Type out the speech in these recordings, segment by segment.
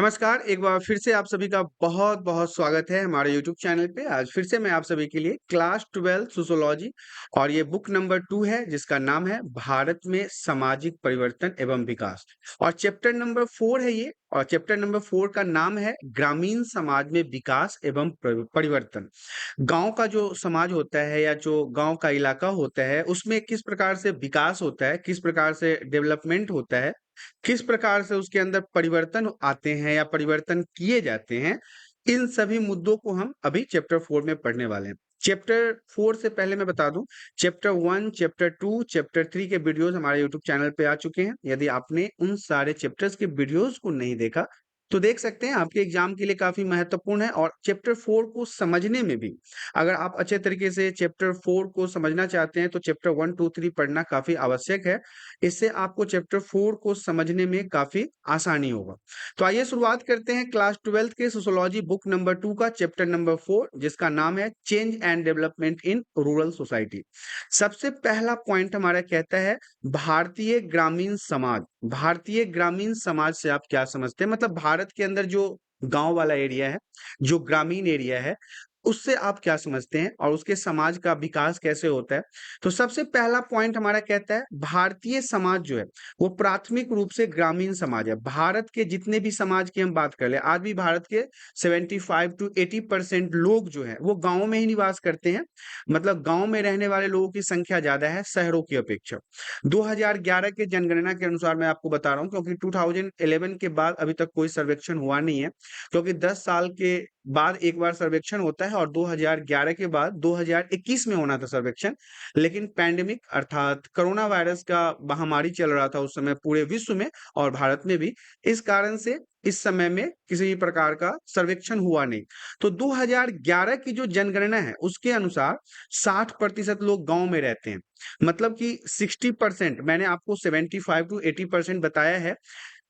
नमस्कार, एक बार फिर से आप सभी का बहुत-बहुत स्वागत है हमारे यूट्यूब चैनल पे। आज फिर से मैं आप सभी के लिए क्लास 12 सोशियोलॉजी और ये बुक नंबर 2 है जिसका नाम है भारत में सामाजिक परिवर्तन एवं विकास और चैप्टर नंबर 4 है ये और चैप्टर नंबर 4 का नाम है ग्रामीण समाज में विकास एवं परिवर्तन। गाँव का जो समाज होता है या जो गाँव का इलाका होता है उसमें किस प्रकार से विकास होता है, किस प्रकार से डेवलपमेंट होता है, किस प्रकार से उसके अंदर परिवर्तन आते हैं या परिवर्तन किए जाते हैं, इन सभी मुद्दों को हम अभी चैप्टर 4 में पढ़ने वाले हैं। चैप्टर 4 से पहले मैं बता दूं, चैप्टर 1, चैप्टर 2, चैप्टर 3 के वीडियोस हमारे यूट्यूब चैनल पे आ चुके हैं। यदि आपने उन सारे चैप्टर्स के वीडियोस को नहीं देखा, तो देख सकते हैं, आपके एग्जाम के लिए काफ़ी महत्वपूर्ण है और चैप्टर 4 को समझने में भी, अगर आप अच्छे तरीके से चैप्टर 4 को समझना चाहते हैं, तो चैप्टर 1, 2, 3 पढ़ना काफ़ी आवश्यक है। इससे आपको चैप्टर 4 को समझने में काफ़ी आसानी होगा। तो आइए शुरुआत करते हैं क्लास 12 के सोशियोलॉजी बुक नंबर 2 का चैप्टर नंबर 4 जिसका नाम है change and development in rural society. सबसे पहला पॉइंट हमारा कहता है भारतीय ग्रामीण समाज। भारतीय ग्रामीण समाज से आप क्या समझते हैं? मतलब भारत के अंदर जो गाँव वाला एरिया है, जो ग्रामीण एरिया है, उससे आप क्या समझते हैं और उसके समाज का विकास कैसे होता है? तो सबसे पहला पॉइंट हमारा कहता है भारतीय समाज जो है वो प्राथमिक रूप से ग्रामीण समाज है। भारत के जितने भी समाज की हम बात कर ले, आज भी भारत के 75 टू 80% लोग जो है वो गाँव में ही निवास करते हैं। मतलब गाँव में रहने वाले लोगों की संख्या ज्यादा है शहरों की अपेक्षा। 2011 के जनगणना के अनुसार मैं आपको बता रहा हूँ, क्योंकि 2011 के बाद अभी तक कोई सर्वेक्षण हुआ नहीं है, क्योंकि 10 साल के बाद एक बार सर्वेक्षण होता है और 2011 के बाद 2021 में होना था सर्वेक्षण। लेकिन पैंडेमिक अर्थात कोरोना वायरस का महामारी चल रहा था उस समय पूरे विश्व में और भारत में भी। इस कारण से इस समय में किसी भी प्रकार का सर्वेक्षण हुआ नहीं। तो 2011 की जो जनगणना है उसके अनुसार 60% लोग गांव में रहते हैं। मतलब कि 60%, मैंने आपको 75 टू 80% बताया है।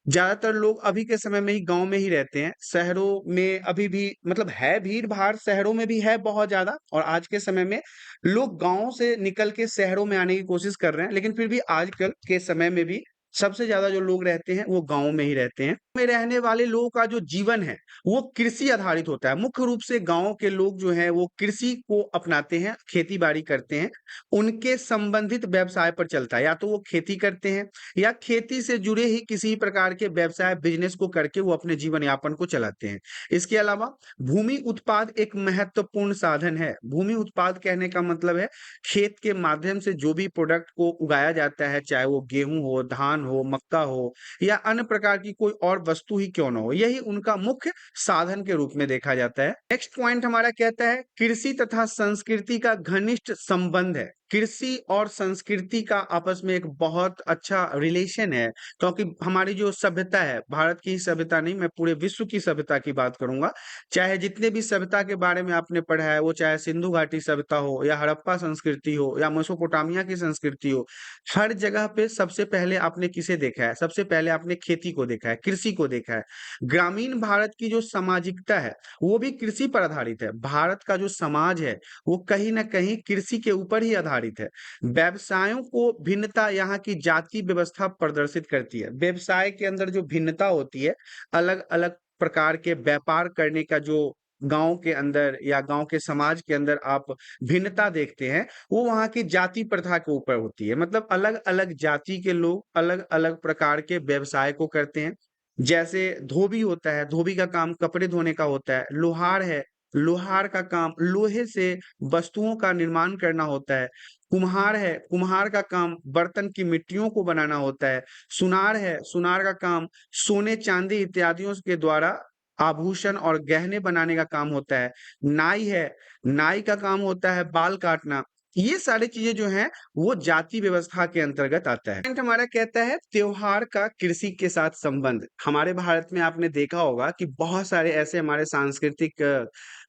ज्यादातर लोग अभी के समय में ही गांव में ही रहते हैं। शहरों में अभी भी मतलब है भीड़ भाड़, शहरों में भी है बहुत ज्यादा, और आज के समय में लोग गांव से निकल के शहरों में आने की कोशिश कर रहे हैं, लेकिन फिर भी आजकल के समय में भी सबसे ज्यादा जो लोग रहते हैं वो गांव में ही रहते हैं। में रहने वाले लोगों का जो जीवन है वो कृषि आधारित होता है। मुख्य रूप से गांव के लोग जो है वो कृषि को अपनाते हैं, खेती बाड़ी करते हैं। उनके संबंधित व्यवसाय पर चलता है, या तो वो खेती करते हैं या खेती से जुड़े ही किसी प्रकार के व्यवसाय बिजनेस को करके वो अपने जीवन यापन को चलाते हैं। इसके अलावा भूमि उत्पाद एक महत्वपूर्ण साधन है। भूमि उत्पाद कहने का मतलब है खेत के माध्यम से जो भी प्रोडक्ट को उगाया जाता है, चाहे वो गेहूं हो, धान हो, मक्का हो या अन्य प्रकार की कोई और वस्तु ही क्यों ना हो, यही उनका मुख्य साधन के रूप में देखा जाता है। नेक्स्ट पॉइंट हमारा कहता है कृषि तथा संस्कृति का घनिष्ठ संबंध है। कृषि और संस्कृति का आपस में एक बहुत अच्छा रिलेशन है, क्योंकि हमारी जो सभ्यता है, भारत की ही सभ्यता नहीं, मैं पूरे विश्व की सभ्यता की बात करूंगा। चाहे जितने भी सभ्यता के बारे में आपने पढ़ा है, वो चाहे सिंधु घाटी सभ्यता हो या हड़प्पा संस्कृति हो या मेसोपोटामिया की संस्कृति हो, हर जगह पे सबसे पहले आपने किसे देखा है? सबसे पहले आपने खेती को देखा है, कृषि को देखा है। ग्रामीण भारत की जो सामाजिकता है वो भी कृषि पर आधारित है। भारत का जो समाज है वो कहीं ना कहीं कृषि के ऊपर ही आधारित है। व्यवसायों को भिन्नता यहाँ की जाति व्यवस्था प्रदर्शित करती है। व्यवसाय के अंदर जो भिन्नता होती है, अलग अलग प्रकार के व्यापार करने का जो गांव के अंदर या गांव के समाज के अंदर आप भिन्नता देखते हैं, वो वहाँ की जाति प्रथा के ऊपर होती है। मतलब अलग अलग जाति के लोग अलग अलग प्रकार के व्यवसाय को करते हैं। जैसे धोबी होता है, धोबी का काम कपड़े धोने का होता है। लोहार है, लोहार का काम लोहे से वस्तुओं का निर्माण करना होता है। कुम्हार है, कुम्हार का काम बर्तन की मिट्टियों को बनाना होता है। सुनार है, सुनार का काम सोने चांदी इत्यादियों के द्वारा आभूषण और गहने बनाने का काम होता है। नाई है, नाई का काम होता है बाल काटना। ये सारी चीजें जो हैं वो जाति व्यवस्था के अंतर्गत आता है। पॉइंट हमारा कहता है त्योहार का कृषि के साथ संबंध। हमारे भारत में आपने देखा होगा कि बहुत सारे ऐसे हमारे सांस्कृतिक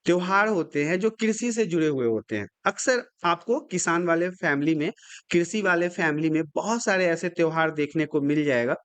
त्योहार होते हैं जो कृषि से जुड़े हुए होते हैं। अक्सर आपको किसान वाले फैमिली में, कृषि वाले फैमिली में बहुत सारे ऐसे त्योहार देखने को मिल जाएगा,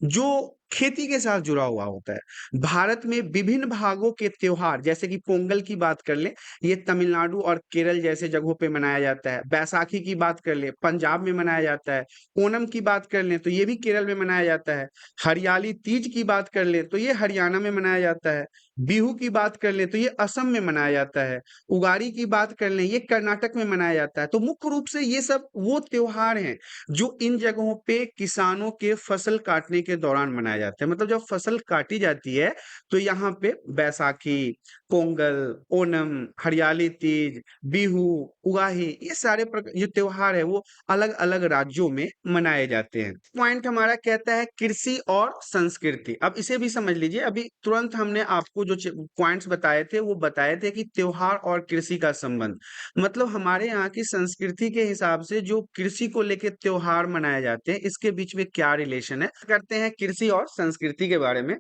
जो खेती के साथ जुड़ा हुआ होता है। भारत में विभिन्न भागों के त्योहार जैसे कि पोंगल की बात कर लें, ये तमिलनाडु और केरल जैसे जगहों पे मनाया जाता है। बैसाखी की बात कर लें, पंजाब में मनाया जाता है। ओणम की बात कर लें तो ये भी केरल में मनाया जाता है। हरियाली तीज की बात कर लें तो ये हरियाणा में मनाया जाता है। बिहू की बात कर लें तो ये असम में मनाया जाता है। उगाड़ी की बात कर लें ये कर्नाटक में मनाया जाता है। तो मुख्य रूप से ये सब वो त्योहार हैं जो इन जगहों पे किसानों के फसल काटने के दौरान मनाया जाता है। मतलब जब फसल काटी जाती है तो यहाँ पे बैसाखी, पोंगल, ओणम, हरियाली तीज, बिहू, उगाही, ये सारे ये त्योहार है वो अलग अलग राज्यों में मनाए जाते हैं। पॉइंट हमारा कहता है कृषि और संस्कृति। अब इसे भी समझ लीजिए, अभी तुरंत हमने आपको जो पॉइंट्स बताए थे वो बताए थे कि त्योहार और कृषि का संबंध, मतलब हमारे यहाँ की संस्कृति के हिसाब से जो कृषि को लेके त्योहार मनाए जाते हैं इसके बीच में क्या रिलेशन है, करते हैं कृषि और संस्कृति के बारे में।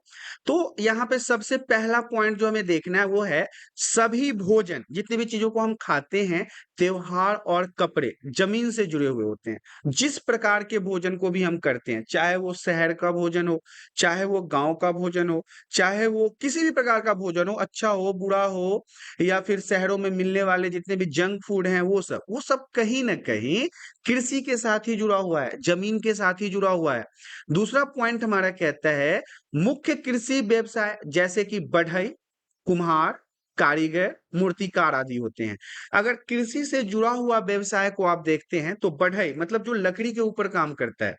तो यहाँ पे सबसे पहला पॉइंट जो हमें देखना है वो है सभी भोजन, जितनी भी चीजों को हम खाते हैं, त्योहार और कपड़े जमीन से जुड़े हुए होते हैं। जिस प्रकार के भोजन को भी हम करते हैं, चाहे वो शहर का भोजन हो, चाहे वो गांव का भोजन हो, चाहे वो किसी भी प्रकार का भोजन हो, अच्छा हो बुरा हो, या फिर शहरों में मिलने वाले जितने भी जंक फूड हैं वो सब कहीं ना कहीं कृषि के साथ ही जुड़ा हुआ है, जमीन के साथ ही जुड़ा हुआ है। दूसरा पॉइंट हमारा कहता है मुख्य कृषि व्यवसाय जैसे कि बढ़ई, कुम्हार, कारीगर, मूर्तिकार आदि होते हैं। अगर कृषि से जुड़ा हुआ व्यवसाय को आप देखते हैं तो बढ़ई मतलब जो लकड़ी के ऊपर काम करता है,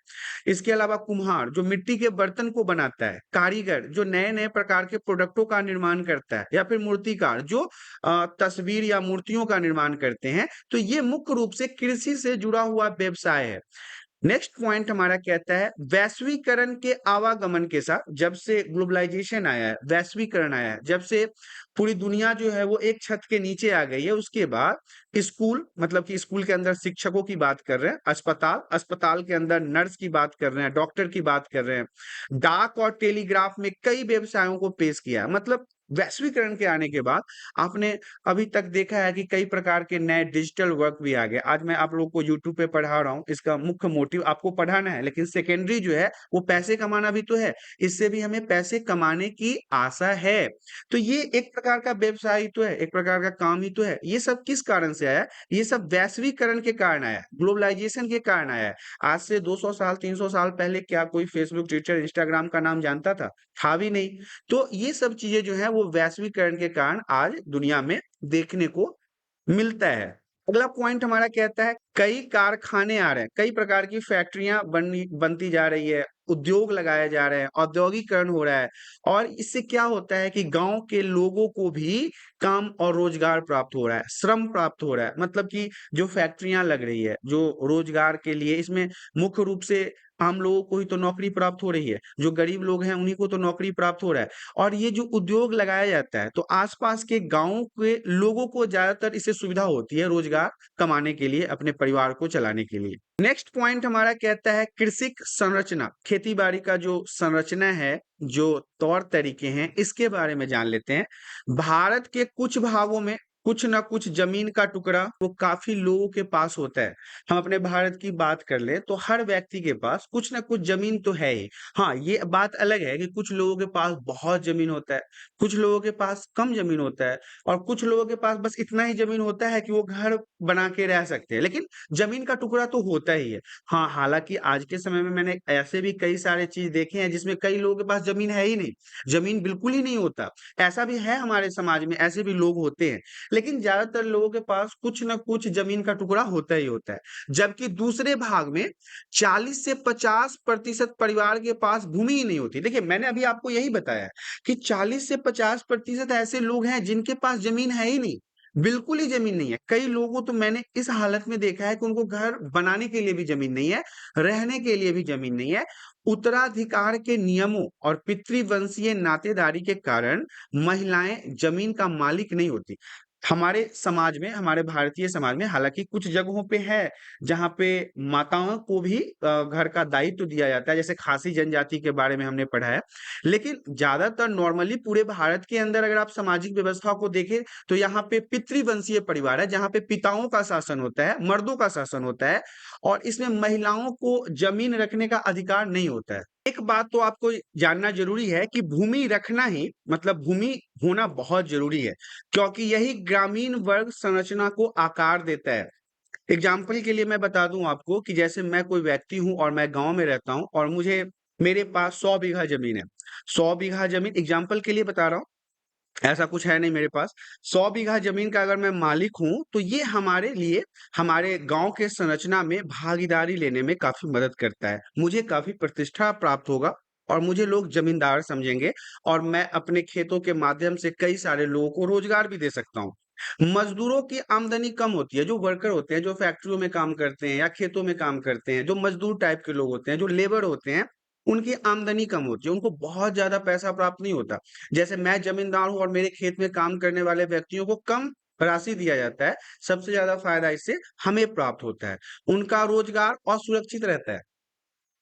इसके अलावा कुम्हार जो मिट्टी के बर्तन को बनाता है, कारीगर जो नए नए प्रकार के प्रोडक्टों का निर्माण करता है, या फिर मूर्तिकार जो तस्वीर या मूर्तियों का निर्माण करते हैं, तो ये मुख्य रूप से कृषि से जुड़ा हुआ व्यवसाय है। नेक्स्ट पॉइंट हमारा कहता है वैश्वीकरण के आवागमन के साथ, जब से ग्लोबलाइजेशन आया है, वैश्वीकरण आया है, जब से पूरी दुनिया जो है वो एक छत के नीचे आ गई है, उसके बाद स्कूल, मतलब कि स्कूल के अंदर शिक्षकों की बात कर रहे हैं, अस्पताल, अस्पताल के अंदर नर्स की बात कर रहे हैं, डॉक्टर की बात कर रहे हैं, डाक और टेलीग्राफ में कई व्यवसायों को पेश किया है। मतलब वैश्वीकरण के आने के बाद आपने अभी तक देखा है कि कई प्रकार के नए डिजिटल वर्क भी आ गए। आज मैं आप लोगों को यूट्यूब पे पढ़ा रहा हूँ, इसका मुख्य मोटिव आपको पढ़ाना है, लेकिन सेकेंडरी जो है वो पैसे कमाना भी तो है। इससे भी हमें पैसे कमाने की आशा है। तो ये एक प्रकार का व्यवसाय ही तो है, एक प्रकार का काम ही तो है। ये सब किस कारण से आया? ये सब वैश्वीकरण के कारण आया, ग्लोबलाइजेशन के कारण आया है। आज से 200 साल 300 साल पहले क्या कोई फेसबुक, ट्विटर, इंस्टाग्राम का नाम जानता था भी नहीं। तो ये सब चीजें जो है वो वैश्वीकरण के कारण आज दुनिया में देखने को मिलता है। अगला पॉइंट हमारा कहता है कई कारखाने आ रहे हैं, कई प्रकार की फैक्ट्रियां बनती जा रही है, उद्योग लगाए जा रहे हैं, औद्योगिकरण हो रहा है, और इससे क्या होता है कि गांव के लोगों को भी काम और रोजगार प्राप्त हो रहा है, श्रम प्राप्त हो रहा है। मतलब कि जो फैक्ट्रियां लग रही है, जो रोजगार के लिए, इसमें मुख्य रूप से आम लोगों को ही तो नौकरी प्राप्त हो रही है, जो गरीब लोग हैं उन्हीं को तो नौकरी प्राप्त हो रहा है। और ये जो उद्योग लगाया जाता है तो आसपास के गांवों के लोगों को ज्यादातर इससे सुविधा होती है रोजगार कमाने के लिए, अपने परिवार को चलाने के लिए। नेक्स्ट पॉइंट हमारा कहता है कृषि संरचना, खेती बाड़ी का जो संरचना है, जो तौर तरीके हैं, इसके बारे में जान लेते हैं। भारत के कुछ भागों में कुछ ना कुछ जमीन का टुकड़ा वो काफी लोगों के पास होता है। हम अपने भारत की बात कर ले तो हर व्यक्ति के पास कुछ ना कुछ जमीन तो है ही। हाँ, ये बात अलग है कि कुछ लोगों के पास बहुत जमीन होता है, कुछ लोगों के पास कम जमीन होता है, और कुछ लोगों के पास बस इतना ही जमीन होता है कि वो घर बना के रह सकते हैं, लेकिन जमीन का टुकड़ा तो होता ही है। हाँ, हालांकि आज के समय में मैंने ऐसे भी कई सारे चीज देखे हैं जिसमें कई लोगों के पास जमीन है ही नहीं, जमीन बिल्कुल ही नहीं होता। ऐसा भी है, हमारे समाज में ऐसे भी लोग होते हैं, लेकिन ज्यादातर लोगों के पास कुछ ना कुछ जमीन का टुकड़ा होता ही होता है। जबकि दूसरे भाग में 40 से 50% परिवार के पास भूमि ही नहीं होती। देखिए, मैंने अभी आपको यही बताया है कि 40 से 50% ऐसे लोग हैं जिनके पास जमीन है ही नहीं, बिल्कुल ही जमीन नहीं है। कई लोगों तो मैंने इस हालत में देखा है कि उनको घर बनाने के लिए भी जमीन नहीं है, रहने के लिए भी जमीन नहीं है। उत्तराधिकार के नियमों और पितृवंशीय नातेदारी के कारण महिलाएं जमीन का मालिक नहीं होती। हमारे समाज में, हमारे भारतीय समाज में हालाँकि कुछ जगहों पे है, जहाँ पे माताओं को भी घर का दायित्व दिया जाता है, जैसे खासी जनजाति के बारे में हमने पढ़ा है। लेकिन ज़्यादातर नॉर्मली पूरे भारत के अंदर अगर आप सामाजिक व्यवस्था को देखें, तो यहाँ पे पितृवंशीय परिवार है, जहाँ पे पिताओं का शासन होता है, मर्दों का शासन होता है और इसमें महिलाओं को ज़मीन रखने का अधिकार नहीं होता है। एक बात तो आपको जानना ज़रूरी है कि भूमि रखना ही मतलब भूमि होना बहुत ज़रूरी है। क्योंकि यही ग्रामीण वर्ग संरचना को आकार देता है। एग्जाम्पल के लिए मैं बता दूं आपको कि जैसे मैं कोई व्यक्ति हूं और मैं गांव में रहता हूं और मुझे मेरे पास 100 बीघा जमीन है। 100 बीघा जमीन एग्जाम्पल के लिए बता रहा हूं, ऐसा कुछ है नहीं मेरे पास। 100 बीघा जमीन का अगर मैं मालिक हूं तो ये हमारे लिए हमारे गांव के संरचना में भागीदारी लेने में काफी मदद करता है। मुझे काफी प्रतिष्ठा प्राप्त होगा और मुझे लोग जमींदार समझेंगे और मैं अपने खेतों के माध्यम से कई सारे लोगों को रोजगार भी दे सकता हूँ। मजदूरों की आमदनी कम होती है, जो वर्कर होते हैं, जो फैक्ट्रियों में काम करते हैं या खेतों में काम करते हैं, जो मजदूर टाइप के लोग होते हैं, जो लेबर होते हैं, उनकी आमदनी कम होती है, उनको बहुत ज्यादा पैसा प्राप्त नहीं होता। जैसे मैं जमींदार हूँ और मेरे खेत में काम करने वाले व्यक्तियों को कम राशि दिया जाता है, सबसे ज्यादा फायदा इससे हमें प्राप्त होता है। उनका रोजगार असुरक्षित रहता है।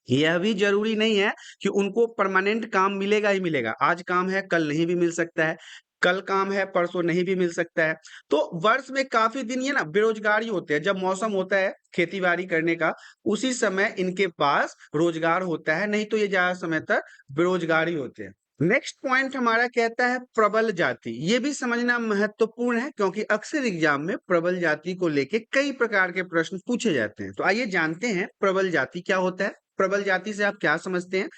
यह भी जरूरी नहीं है कि उनको परमानेंट काम मिलेगा ही मिलेगा। आज काम है, कल नहीं भी मिल सकता है। कल काम है, परसों नहीं भी मिल सकता है। तो वर्ष में काफी दिन ये ना बेरोजगार ही होते हैं। जब मौसम होता है खेती बाड़ी करने का, उसी समय इनके पास रोजगार होता है, नहीं तो ये ज्यादा समय तक बेरोजगार ही होते हैं। नेक्स्ट पॉइंट हमारा कहता है प्रबल जाति। ये भी समझना महत्वपूर्ण है क्योंकि अक्सर एग्जाम में प्रबल जाति को लेके कई प्रकार के प्रश्न पूछे जाते हैं। तो आइए जानते हैं प्रबल जाति क्या होता है। प्रबल जाति से आप क्या समझते हैं?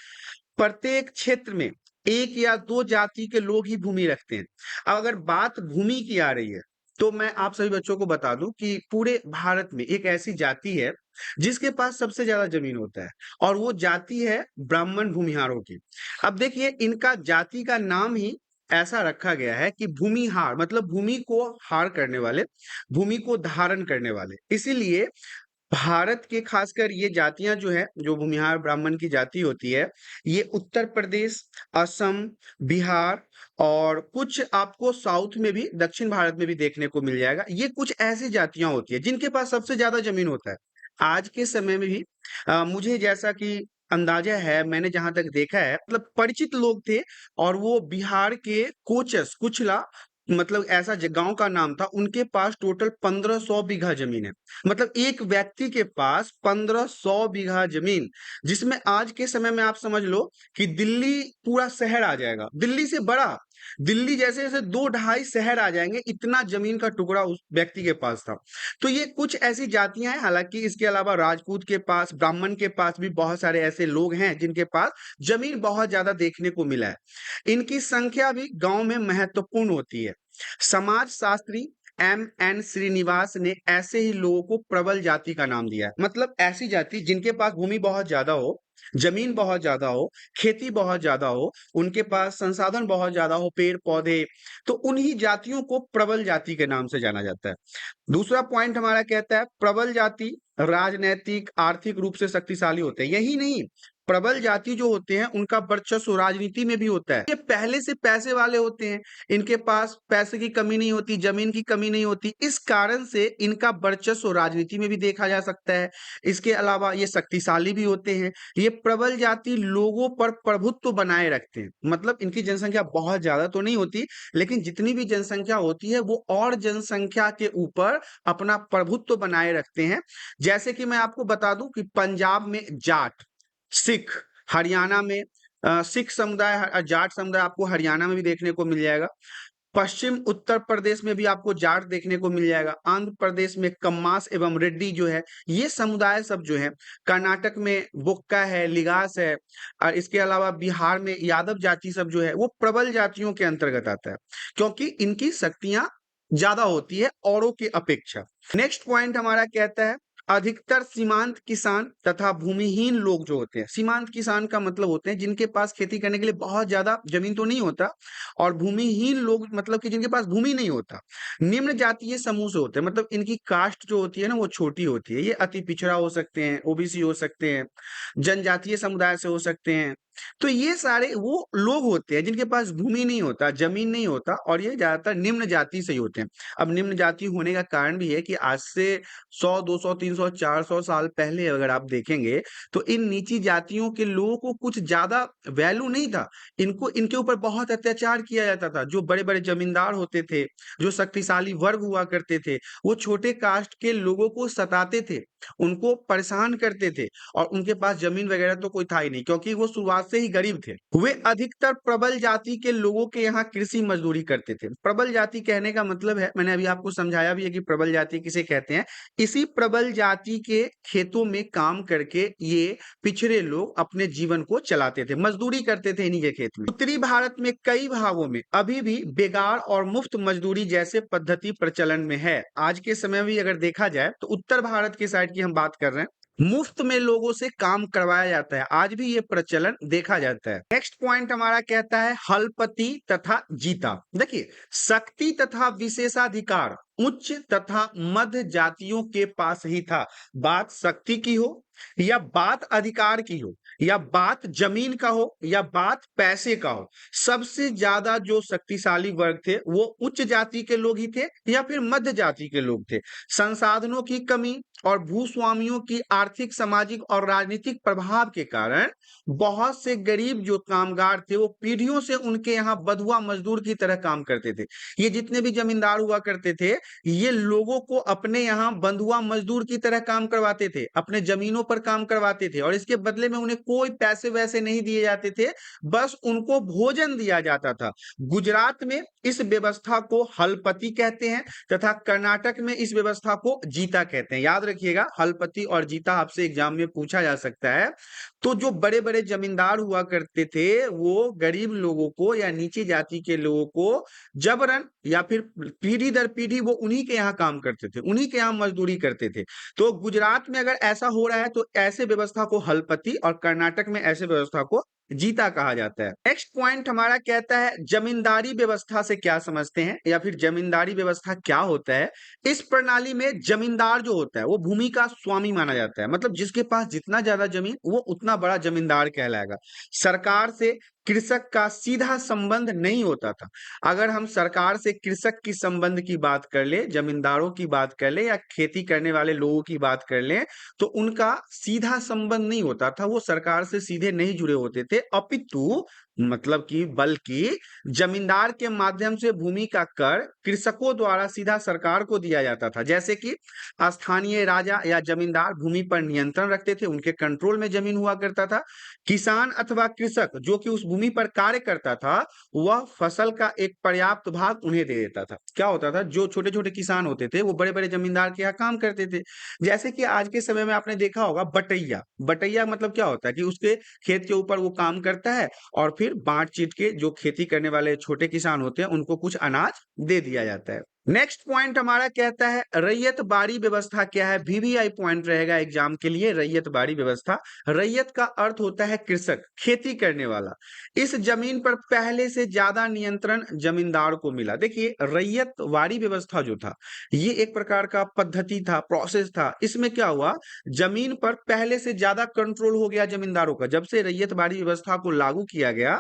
प्रत्येक क्षेत्र में एक या दो जाति के लोग ही भूमि रखते हैं। अब अगर बात भूमि की आ रही है तो मैं आप सभी बच्चों को बता दूं कि पूरे भारत में एक ऐसी जाति है जिसके पास सबसे ज्यादा जमीन होता है और वो जाति है ब्राह्मण भूमिहारों की। अब देखिए इनका जाति का नाम ही ऐसा रखा गया है कि भूमिहार मतलब भूमि को हार करने वाले, भूमि को धारण करने वाले। इसीलिए भारत के खासकर ये जातियां जो है, जो भूमिहार ब्राह्मण की जाति होती है, ये उत्तर प्रदेश, असम, बिहार और कुछ आपको साउथ में भी, दक्षिण भारत में भी देखने को मिल जाएगा। ये कुछ ऐसी जातियां होती है जिनके पास सबसे ज्यादा जमीन होता है। आज के समय में भी मुझे जैसा कि अंदाजा है, मैंने जहां तक देखा है, मतलब परिचित लोग थे और वो बिहार के कोचस कुचला मतलब ऐसा गांव का नाम था, उनके पास टोटल 1500 बीघा जमीन है। मतलब एक व्यक्ति के पास 1500 बीघा जमीन, जिसमें आज के समय में आप समझ लो कि दिल्ली पूरा शहर आ जाएगा, दिल्ली से बड़ा, दिल्ली जैसे जैसे 2-2.5 शहर आ जाएंगे, इतना जमीन का टुकड़ा उस व्यक्ति के पास था। तो ये कुछ ऐसी जातियां हैं। हालांकि इसके अलावा राजपूत के पास, ब्राह्मण के पास भी बहुत सारे ऐसे लोग हैं जिनके पास जमीन बहुत ज्यादा देखने को मिला है। इनकी संख्या भी गांव में महत्वपूर्ण होती है। समाज शास्त्री M.N. श्रीनिवास ने ऐसे ही लोगों को प्रबल जाति का नाम दिया है। मतलब ऐसी जाति जिनके पास भूमि बहुत ज्यादा हो, जमीन बहुत ज्यादा हो, खेती बहुत ज्यादा हो, उनके पास संसाधन बहुत ज्यादा हो, पेड़ पौधे, तो उन्हीं जातियों को प्रबल जाति के नाम से जाना जाता है। दूसरा पॉइंट हमारा कहता है प्रबल जाति राजनैतिक आर्थिक रूप से शक्तिशाली होते हैं। यही नहीं, प्रबल जाति जो होते हैं उनका वर्चस्व राजनीति में भी होता है। ये पहले से पैसे वाले होते हैं, इनके पास पैसे की कमी नहीं होती, जमीन की कमी नहीं होती, इस कारण से इनका वर्चस्व राजनीति में भी देखा जा सकता है। इसके अलावा ये शक्तिशाली भी होते हैं। ये प्रबल जाति लोगों पर प्रभुत्व बनाए रखते हैं। मतलब इनकी जनसंख्या बहुत ज्यादा तो नहीं होती, लेकिन जितनी भी जनसंख्या होती है वो और जनसंख्या के ऊपर अपना प्रभुत्व बनाए रखते हैं। जैसे कि मैं आपको बता दूं कि पंजाब में जाट, सिख, हरियाणा में सिख समुदाय, जाट समुदाय आपको हरियाणा में भी देखने को मिल जाएगा। पश्चिम उत्तर प्रदेश में भी आपको जाट देखने को मिल जाएगा। आंध्र प्रदेश में कम्मास एवं रेड्डी जो है, ये समुदाय सब जो है। कर्नाटक में बुक्का है, लिगास है और इसके अलावा बिहार में यादव जाति सब जो है वो प्रबल जातियों के अंतर्गत आता है, क्योंकि इनकी शक्तियां ज्यादा होती है औरों की अपेक्षा। नेक्स्ट पॉइंट हमारा कहता है अधिकतर सीमांत किसान तथा भूमिहीन लोग जो होते हैं, सीमांत किसान का मतलब होते हैं जिनके पास खेती करने के लिए बहुत ज्यादा जमीन तो नहीं होता, और भूमिहीन लोग मतलब कि जिनके पास भूमि नहीं होता, निम्न जातीय समूह से होते हैं, मतलब इनकी कास्ट जो होती है ना वो छोटी होती है। ये अति पिछड़ा हो सकते हैं, ओबीसी हो सकते हैं, जनजातीय समुदाय से हो सकते हैं। तो ये सारे वो लोग होते हैं जिनके पास भूमि नहीं होता, जमीन नहीं होता, और ये ज्यादातर निम्न जाति से ही होते हैं। अब निम्न जाति होने का कारण भी है कि आज से 100, 200, 300, 400 साल पहले अगर आप देखेंगे तो इन नीची जातियों के लोगों को कुछ ज्यादा वैल्यू नहीं था। इनको इनके ऊपर बहुत अत्याचार किया जाता था। जो बड़े बड़े जमींदार होते थे, जो शक्तिशाली वर्ग हुआ करते थे, वो छोटे कास्ट के लोगों को सताते थे, उनको परेशान करते थे, और उनके पास जमीन वगैरह तो कोई था ही नहीं, क्योंकि वो शुरुआत से ही गरीब थे। वे अधिकतर प्रबल जाति के लोगों के यहाँ कृषि मजदूरी करते थे। प्रबल जाति कहने का मतलब है, मैंने अभी आपको समझाया भी है कि प्रबल जाति किसे कहते हैं। इसी प्रबल जाति के खेतों में काम करके ये पिछड़े लोग अपने जीवन को चलाते थे, मजदूरी करते थे इन्हीं के खेत में। उत्तरी भारत में कई भागों में अभी भी बेगार और मुफ्त मजदूरी जैसे पद्धति प्रचलन में है। आज के समय में अगर देखा जाए तो उत्तर भारत की साइड की हम बात कर रहे हैं, मुफ्त में लोगों से काम करवाया जाता है, आज भी ये प्रचलन देखा जाता है। नेक्स्ट पॉइंट हमारा कहता है हलपति तथा जीता। देखिए, शक्ति तथा विशेषाधिकार उच्च तथा मध्य जातियों के पास ही था। बात शक्ति की हो या बात अधिकार की हो या बात जमीन का हो या बात पैसे का हो, सबसे ज्यादा जो शक्तिशाली वर्ग थे वो उच्च जाति के लोग ही थे या फिर मध्य जाति के लोग थे। संसाधनों की कमी और भूस्वामियों की आर्थिक, सामाजिक और राजनीतिक प्रभाव के कारण बहुत से गरीब जो कामगार थे वो पीढ़ियों से उनके यहाँ बंधुआ मजदूर की तरह काम करते थे। ये जितने भी जमींदार हुआ करते थे, ये लोगों को अपने यहाँ बंधुआ मजदूर की तरह काम करवाते थे, अपने जमीनों पर काम करवाते थे, और इसके बदले में उन्हें कोई पैसे वैसे नहीं दिए जाते थे, बस उनको भोजन दिया जाता था। गुजरात में इस व्यवस्था को हलपति कहते हैं तथा कर्नाटक में इस व्यवस्था को जीता कहते हैं। याद रखिएगा, हलपति और जीता आपसे एग्जाम में पूछा जा सकता है। तो जो बड़े बड़े जमींदार हुआ करते थे वो गरीब लोगों को या नीची जाति के लोगों को जबरन या फिर पीढ़ी दर पीढ़ी वो उन्हीं के यहाँ काम करते थे, उन्हीं के यहाँ मजदूरी करते थे। तो गुजरात में अगर ऐसा हो रहा है तो ऐसे व्यवस्था को हलपति, और कर्नाटक में ऐसे व्यवस्था को जीता कहा जाता है। नेक्स्ट पॉइंट हमारा कहता है जमींदारी व्यवस्था से क्या समझते हैं, या फिर जमींदारी व्यवस्था क्या होता है। इस प्रणाली में जमींदार जो होता है वो भूमि का स्वामी माना जाता है, मतलब जिसके पास जितना ज्यादा जमीन वो उतना बड़ा जमींदार कहलाएगा। सरकार से कृषक का सीधा संबंध नहीं होता था। अगर हम सरकार से कृषक की संबंध की बात कर ले, जमींदारों की बात कर ले या खेती करने वाले लोगों की बात कर ले, तो उनका सीधा संबंध नहीं होता था, वो सरकार से सीधे नहीं जुड़े होते थे, अपितु मतलब कि बल्कि जमींदार के माध्यम से भूमि का कर कृषकों द्वारा सीधा सरकार को दिया जाता था। जैसे कि स्थानीय राजा या जमींदार भूमि पर नियंत्रण रखते थे, उनके कंट्रोल में जमीन हुआ करता था। किसान अथवा कृषक जो कि उस भूमि पर कार्य करता था, वह फसल का एक पर्याप्त भाग उन्हें दे देता था। क्या होता था, जो छोटे छोटे किसान होते थे वो बड़े बड़े जमींदार के यहाँ काम करते थे। जैसे कि आज के समय में आपने देखा होगा बटैया, बटैया मतलब क्या होता है कि उसके खेत के ऊपर वो काम करता है, और फिर बांट चीट के जो खेती करने वाले छोटे किसान होते हैं उनको कुछ अनाज दे दिया जाता है। नेक्स्ट पॉइंट हमारा कहता है रैयत बाड़ी व्यवस्था क्या है। वीवीआई पॉइंट रहेगा एग्जाम के लिए, रैयत बाड़ी व्यवस्था। रैयत का अर्थ होता है कृषक, खेती करने वाला। इस जमीन पर पहले से ज्यादा नियंत्रण जमींदार को मिला। देखिए, रैयत वाड़ी व्यवस्था जो था ये एक प्रकार का पद्धति था, प्रोसेस था। इसमें क्या हुआ, जमीन पर पहले से ज्यादा कंट्रोल हो गया जमींदारों का। जब से रैयत बाड़ी व्यवस्था को लागू किया गया,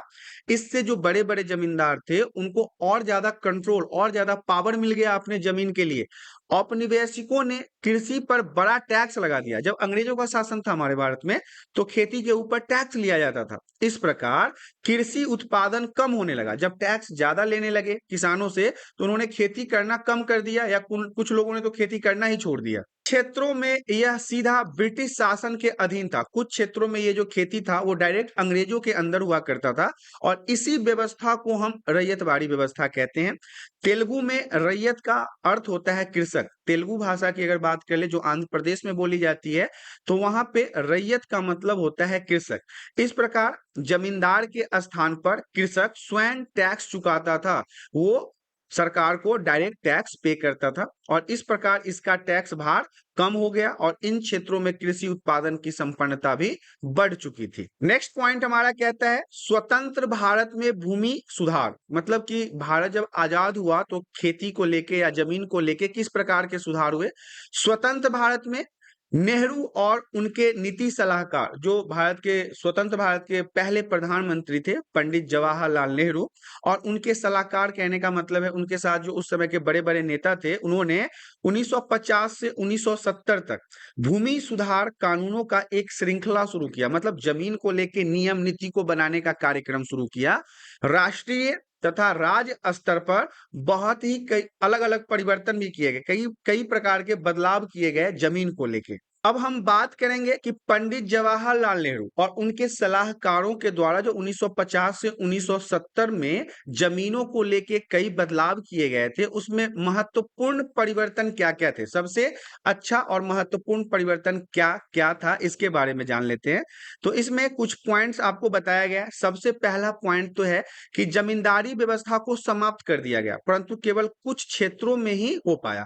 इससे जो बड़े बड़े जमींदार थे उनको और ज्यादा कंट्रोल और ज्यादा पावर मिल गया अपने जमीन के लिए। औपनिवेशिकों ने कृषि पर बड़ा टैक्स लगा दिया। जब अंग्रेजों का शासन था हमारे भारत में तो खेती के ऊपर टैक्स लिया जाता था। इस प्रकार कृषि उत्पादन कम होने लगा। जब टैक्स ज्यादा लेने लगे किसानों से तो उन्होंने खेती करना कम कर दिया, या कुछ लोगों ने तो खेती करना ही छोड़ दिया। क्षेत्रों में यह सीधा ब्रिटिश शासन के अधीन था। कुछ क्षेत्रों में ये जो खेती था वो डायरेक्ट अंग्रेजों के अंदर हुआ करता था, और इसी व्यवस्था को हम रैयतवाड़ी व्यवस्था कहते हैं। तेलुगु में रैयत का अर्थ होता है कृषक। तेलुगु भाषा की अगर बात कर ले जो आंध्र प्रदेश में बोली जाती है, तो वहां पे रैयत का मतलब होता है कृषक। इस प्रकार जमींदार के स्थान पर कृषक स्वयं टैक्स चुकाता था। वो सरकार को डायरेक्ट टैक्स पे करता था और इस प्रकार इसका टैक्स भार कम हो गया और इन क्षेत्रों में कृषि उत्पादन की संपन्नता भी बढ़ चुकी थी। नेक्स्ट पॉइंट हमारा कहता है स्वतंत्र भारत में भूमि सुधार, मतलब कि भारत जब आजाद हुआ तो खेती को लेके या जमीन को लेके किस प्रकार के सुधार हुए। स्वतंत्र भारत में नेहरू और उनके नीति सलाहकार, जो भारत के स्वतंत्र भारत के पहले प्रधानमंत्री थे पंडित जवाहरलाल नेहरू, और उनके सलाहकार कहने का मतलब है उनके साथ जो उस समय के बड़े बड़े नेता थे, उन्होंने 1950 से 1970 तक भूमि सुधार कानूनों का एक श्रृंखला शुरू किया, मतलब जमीन को लेके नियम नीति को बनाने का कार्यक्रम शुरू किया। राष्ट्रीय तथा राज्य स्तर पर बहुत ही कई अलग अलग परिवर्तन भी किए गए, कई कई प्रकार के बदलाव किए गए जमीन को लेके। अब हम बात करेंगे कि पंडित जवाहरलाल नेहरू और उनके सलाहकारों के द्वारा जो 1950 से 1970 में जमीनों को लेके कई बदलाव किए गए थे, उसमें महत्वपूर्ण परिवर्तन क्या क्या थे, सबसे अच्छा और महत्वपूर्ण परिवर्तन क्या क्या था, इसके बारे में जान लेते हैं। तो इसमें कुछ पॉइंट्स आपको बताया गया है। सबसे पहला पॉइंट तो है कि जमींदारी व्यवस्था को समाप्त कर दिया गया, परंतु केवल कुछ क्षेत्रों में ही हो पाया।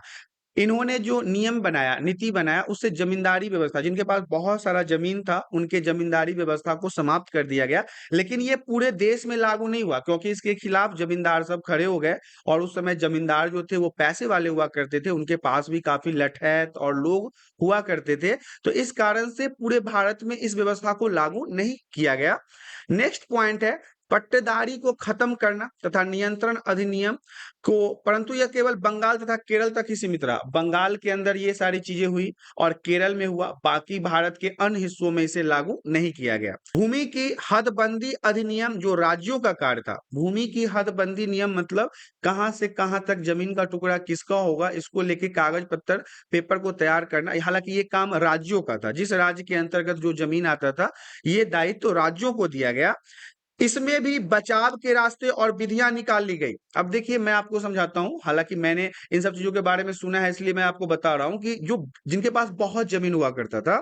इन्होंने जो नियम बनाया, नीति बनाया, उससे जमींदारी व्यवस्था, जिनके पास बहुत सारा जमीन था, उनके जमींदारी व्यवस्था को समाप्त कर दिया गया। लेकिन ये पूरे देश में लागू नहीं हुआ, क्योंकि इसके खिलाफ जमींदार सब खड़े हो गए और उस समय जमींदार जो थे वो पैसे वाले हुआ करते थे, उनके पास भी काफी लठैत और लोग हुआ करते थे। तो इस कारण से पूरे भारत में इस व्यवस्था को लागू नहीं किया गया। नेक्स्ट पॉइंट है पट्टेदारी को खत्म करना तथा नियंत्रण अधिनियम को, परंतु यह केवल बंगाल तथा केरल तक ही सीमित रहा। बंगाल के अंदर ये सारी चीजें हुई और केरल में हुआ, बाकी भारत के अन्य हिस्सों में इसे लागू नहीं किया गया। भूमि की हदबंदी अधिनियम जो राज्यों का कार्य था, भूमि की हदबंदी नियम मतलब कहां से कहां तक जमीन का टुकड़ा किसका होगा, इसको लेके कागज पत्तर पेपर को तैयार करना, हालांकि ये काम राज्यों का था, जिस राज्य के अंतर्गत जो जमीन आता था ये दायित्व तो राज्यों को दिया गया। इसमें भी बचाव के रास्ते और विधियां निकाल ली गई। अब देखिए मैं आपको समझाता हूं, हालांकि मैंने इन सब चीजों के बारे में सुना है इसलिए मैं आपको बता रहा हूं कि जो जिनके पास बहुत जमीन हुआ करता था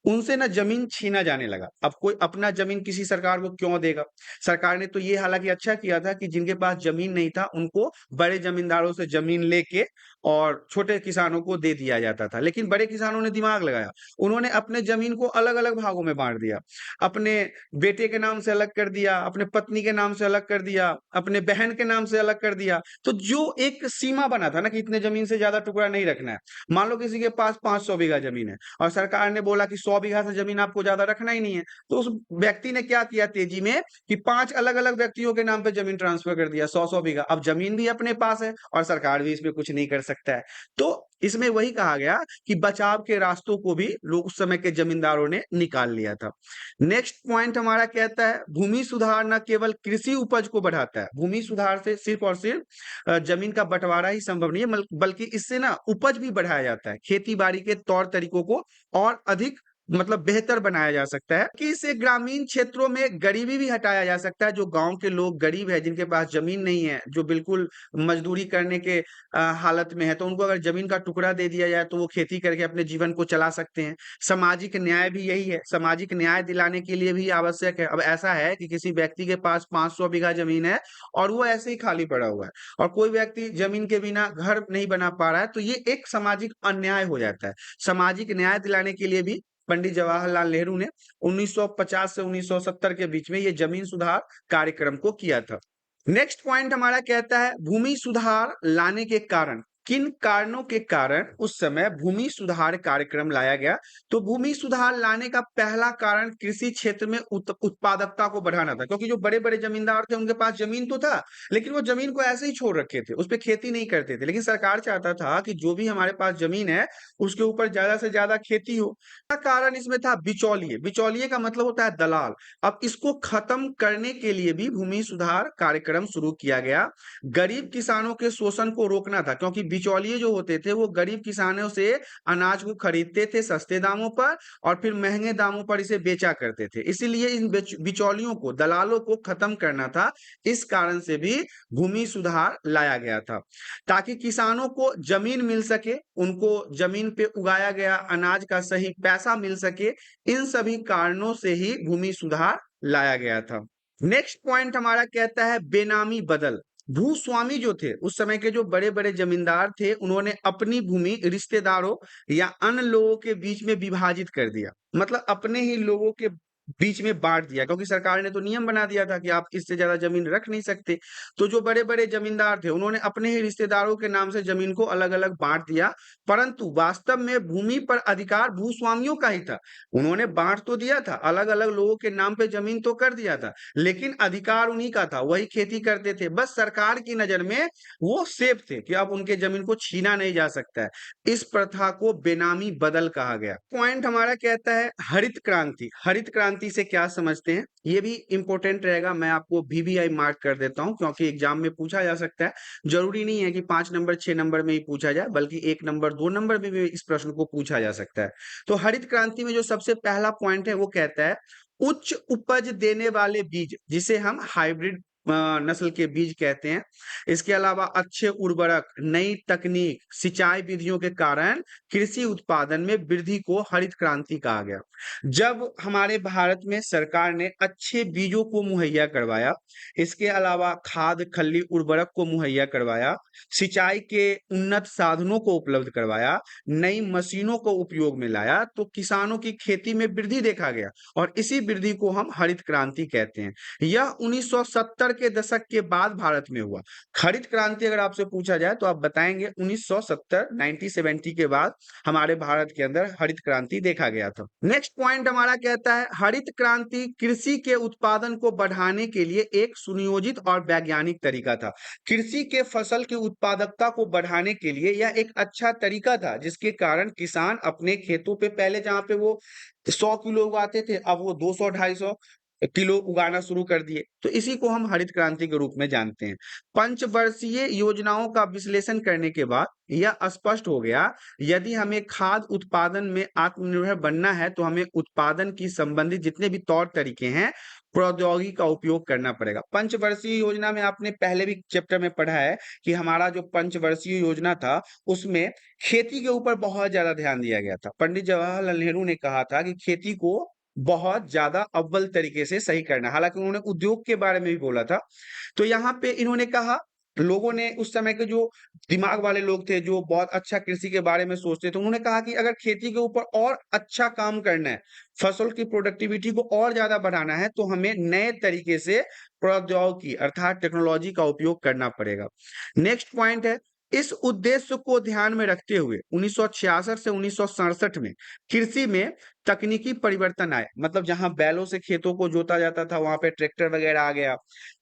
उनसे ना जमीन छीना जाने लगा। अब कोई अपना जमीन किसी सरकार को क्यों देगा। सरकार ने तो ये हालांकि अच्छा किया था कि जिनके पास जमीन नहीं था उनको बड़े जमींदारों से जमीन लेके और छोटे किसानों को दे दिया जाता था। लेकिन बड़े किसानों ने दिमाग लगाया, उन्होंने अपने जमीन को अलग अलग भागों में बांट दिया, अपने बेटे के नाम से अलग कर दिया, अपने पत्नी के नाम से अलग कर दिया, अपने बहन के नाम से अलग कर दिया। तो जो एक सीमा बना था ना कि इतने जमीन से ज्यादा टुकड़ा नहीं रखना है, मान लो किसी के पास 500 बीघा जमीन है और सरकार ने बोला कि 100 बीघा से जमीन आपको ज्यादा रखना ही नहीं है, तो उस व्यक्ति ने क्या किया तेजी में कि 5 अलग अलग व्यक्तियों के नाम पे जमीन ट्रांसफर कर दिया, 100 बीघा। अब जमीन भी अपने पास है और सरकार भी इसमें कुछ नहीं कर सकता है। तो इसमें वही कहा गया कि बचाव के रास्तों को भी लोग उस समय के जमींदारों ने निकाल लिया था। नेक्स्ट पॉइंट हमारा कहता है भूमि सुधार न केवल कृषि उपज को बढ़ाता है, भूमि सुधार से सिर्फ और सिर्फ जमीन का बंटवारा ही संभव नहीं है, बल्कि इससे ना उपज भी बढ़ाया जाता है, खेती बाड़ी के तौर तरीकों को और अधिक मतलब बेहतर बनाया जा सकता है कि इससे ग्रामीण क्षेत्रों में गरीबी भी हटाया जा सकता है। जो गांव के लोग गरीब है, जिनके पास जमीन नहीं है, जो बिल्कुल मजदूरी करने के हालत में है, तो उनको अगर जमीन का टुकड़ा दे दिया जाए तो वो खेती करके अपने जीवन को चला सकते हैं। सामाजिक न्याय भी यही है, सामाजिक न्याय दिलाने के लिए भी आवश्यक है। अब ऐसा है कि किसी व्यक्ति के पास 500 बीघा जमीन है और वो ऐसे ही खाली पड़ा हुआ है और कोई व्यक्ति जमीन के बिना घर नहीं बना पा रहा है, तो ये एक सामाजिक अन्याय हो जाता है। सामाजिक न्याय दिलाने के लिए भी पंडित जवाहरलाल नेहरू ने 1950 से 1970 के बीच में ये जमीन सुधार कार्यक्रम को किया था। नेक्स्ट पॉइंट हमारा कहता है भूमि सुधार लाने के कारण, किन कारणों के कारण उस समय भूमि सुधार कार्यक्रम लाया गया। तो भूमि सुधार लाने का पहला कारण कृषि क्षेत्र में उत्पादकता को बढ़ाना था, क्योंकि जो बड़े बड़े जमींदार थे उनके पास जमीन तो था लेकिन वो जमीन को ऐसे ही छोड़ रखे थे, उस पर खेती नहीं करते थे। लेकिन सरकार चाहता था कि जो भी हमारे पास जमीन है उसके ऊपर ज्यादा से ज्यादा खेती हो। कारण इसमें था बिचौलिए, बिचौलिए का मतलब होता है दलाल। अब इसको खत्म करने के लिए भी भूमि सुधार कार्यक्रम शुरू किया गया। गरीब किसानों के शोषण को रोकना था, क्योंकि बिचौलिए जो होते थे वो गरीब किसानों से अनाज को खरीदते थे सस्ते दामों पर और फिर महंगे दामों पर इसे बेचा करते थे। इसीलिए इन बिचौलियों को, दलालों को खत्म करना था। इस कारण से भी भूमि सुधार लाया गया था, ताकि किसानों को जमीन मिल सके, उनको जमीन पे उगाया गया अनाज का सही पैसा मिल सके। इन सभी कारणों से ही भूमि सुधार लाया गया था। नेक्स्ट पॉइंट हमारा कहता है बेनामी बदल। भूस्वामी जो थे, उस समय के जो बड़े-बड़े जमींदार थे, उन्होंने अपनी भूमि रिश्तेदारों या अन्य लोगों के बीच में विभाजित कर दिया। मतलब अपने ही लोगों के बीच में बाँट दिया, क्योंकि सरकार ने तो नियम बना दिया था कि आप इससे ज़्यादा ज़मीन रख नहीं सकते। तो जो बड़े-बड़े जमींदार थे, उन्होंने अपने ही रिश्तेदारों के नाम से ज़मीन को अलग-अलग बाँट दिया, परंतु वास्तव में भूमि पर अधिकार भूस्वामियों का ही था। उन्होंने बाँट तो दिया था, अलग-अलग लोगों के नाम पे ज़मीन तो कर दिया था, लेकिन अधिकार उन्हीं का था, वही खेती करते थे। बस सरकार की नज़र में वो सेफ थे कि अब उनके ज़मीन को छीना नहीं जा सकता है। इस प्रथा को बेनामी बदल कहा गया। पॉइंट हमारा कहता है हरित क्रांति। हरित क्रांति से क्या समझते हैं? ये भी इंपॉर्टेंट रहेगा, मैं आपको वीवीआई मार्क कर देता हूँ, क्योंकि एग्जाम में पूछा जा सकता है। जरूरी नहीं है कि 5 नंबर 6 नंबर में ही पूछा जाए, बल्कि 1 नंबर 2 नंबर में भी इस प्रश्न को पूछा जा सकता है। तो हरित क्रांति में जो सबसे पहला पॉइंट है वो कहता है उच्च उपज देने वाले बीज, जिसे हम हाइब्रिड नस्ल के बीज कहते हैं। इसके अलावा अच्छे उर्वरक, नई तकनीक, सिंचाई विधियों के कारण कृषि उत्पादन में वृद्धि को हरित क्रांति कहा गया। जब हमारे भारत में सरकार ने अच्छे बीजों को मुहैया करवाया, इसके अलावा खाद खल्ली उर्वरक को मुहैया करवाया, सिंचाई के उन्नत साधनों को उपलब्ध करवाया, नई मशीनों को उपयोग में लाया, तो किसानों की खेती में वृद्धि देखा गया और इसी वृद्धि को हम हरित क्रांति कहते हैं। यह 1970 के दशक के बाद भारत में हुआ। हरित क्रांति अगर आपसे पूछा जाए तो आप बताएंगे 1970 1970 के बाद हमारे भारत के अंदर हरित क्रांति देखा गया था। नेक्स्ट पॉइंट हमारा कहता है हरित क्रांति कृषि के उत्पादन को बढ़ाने के लिए एक सुनियोजित और वैज्ञानिक तरीका था। कृषि के फसल की उत्पादकता को बढ़ाने के लिए यह एक अच्छा तरीका था, जिसके कारण किसान अपने खेतों पे पहले जहाँ पे वो 100 किलो उगाते थे, अब वो 200 250 किलो उगाना शुरू कर दिए। तो इसी को हम हरित क्रांति के रूप में जानते हैं। पंचवर्षीय योजनाओं का विश्लेषण करने के बाद यह स्पष्ट हो गया, यदि हमें खाद्य उत्पादन में आत्मनिर्भर बनना है तो हमें उत्पादन की संबंधित जितने भी तौर तरीके हैं, प्रौद्योगिकी का उपयोग करना पड़ेगा। पंचवर्षीय योजना में आपने पहले भी चैप्टर में पढ़ा है कि हमारा जो पंचवर्षीय योजना था, उसमें खेती के ऊपर बहुत ज्यादा ध्यान दिया गया था। पंडित जवाहरलाल नेहरू ने कहा था कि खेती को बहुत ज्यादा अव्वल तरीके से सही करना। हालांकि उन्होंने उद्योग के बारे में भी बोला था। तो यहाँ पे इन्होंने कहा, लोगों ने उस समय के जो दिमाग वाले लोग थे, जो बहुत अच्छा कृषि के बारे में सोचते थे, उन्होंने कहा कि अगर खेती के ऊपर और अच्छा काम करना है, फसल की प्रोडक्टिविटी को और ज्यादा बढ़ाना है, तो हमें नए तरीके से प्रौद्योगिकी अर्थात टेक्नोलॉजी का उपयोग करना पड़ेगा। नेक्स्ट पॉइंट है, इस उद्देश्य को ध्यान में रखते हुए 1966 से 1967 में कृषि में तकनीकी परिवर्तन आए। मतलब जहां बैलों से खेतों को जोता जाता था, वहां पे ट्रैक्टर वगैरह आ गया।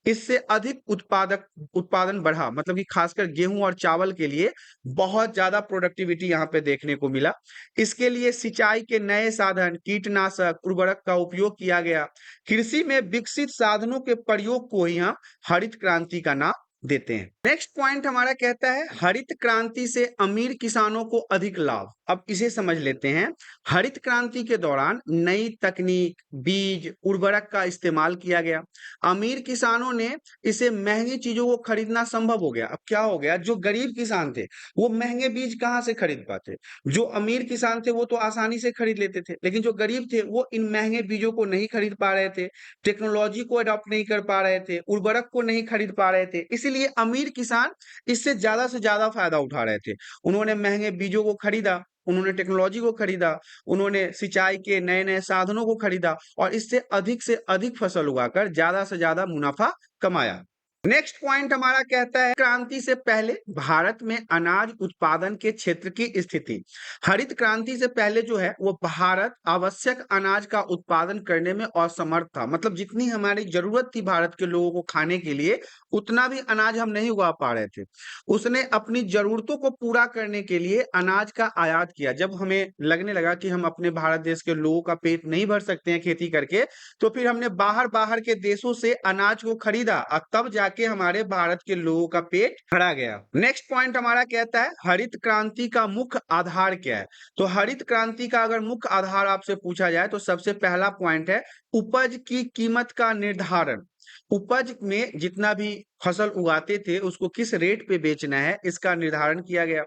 इससे अधिक उत्पादन बढ़ा, मतलब कि खासकर गेहूं और चावल के लिए बहुत ज्यादा प्रोडक्टिविटी यहाँ पे देखने को मिला। इसके लिए सिंचाई के नए साधन, कीटनाशक, उर्वरक का उपयोग किया गया। कृषि में विकसित साधनों के प्रयोग को ही हम हरित क्रांति का नाम देते हैं। नेक्स्ट पॉइंट हमारा कहता है हरित क्रांति से अमीर किसानों को अधिक लाभ। अब इसे समझ लेते हैं। हरित क्रांति के दौरान नई तकनीक, बीज, उर्वरक का इस्तेमाल किया गया। अमीर किसानों ने इसे महंगी चीजों को खरीदना संभव हो गया। अब क्या हो गया, जो गरीब किसान थे वो महंगे बीज कहाँ से खरीद पाते? जो अमीर किसान थे वो तो आसानी से खरीद लेते थे, लेकिन जो गरीब थे वो इन महंगे बीजों को नहीं खरीद पा रहे थे, टेक्नोलॉजी को अडॉप्ट नहीं कर पा रहे थे, उर्वरक को नहीं खरीद पा रहे थे। इसीलिए अमीर किसान इससे ज्यादा फायदा उठा रहे थे। उन्होंने महंगे बीजों को खरीदा, उन्होंने टेक्नोलॉजी को खरीदा, उन्होंने सिंचाई के नए नए साधनों को खरीदा और इससे अधिक फसल उगाकर ज्यादा से ज्यादा मुनाफा कमाया। नेक्स्ट पॉइंट हमारा कहता है क्रांति से पहले भारत में अनाज उत्पादन के क्षेत्र की स्थिति। हरित क्रांति से पहले जो है वो भारत आवश्यक अनाज का उत्पादन करने में असमर्थ था। मतलब जितनी हमारी जरूरत थी भारत के लोगों को खाने के लिए, उतना भी अनाज हम नहीं उगा पा रहे थे। उसने अपनी जरूरतों को पूरा करने के लिए अनाज का आयात किया। जब हमें लगने लगा कि हम अपने भारत देश के लोगों का पेट नहीं भर सकते हैं खेती करके, तो फिर हमने बाहर के देशों से अनाज को खरीदा और तब जाके हमारे भारत के लोगों का पेट भरा गया। नेक्स्ट पॉइंट हमारा कहता है हरित क्रांति का मुख्य आधार क्या है। तो हरित क्रांति का अगर मुख्य आधार आपसे पूछा जाए तो सबसे पहला पॉइंट है उपज की कीमत का निर्धारण। उपज में जितना भी फसल उगाते थे उसको किस रेट पे बेचना है इसका निर्धारण किया गया।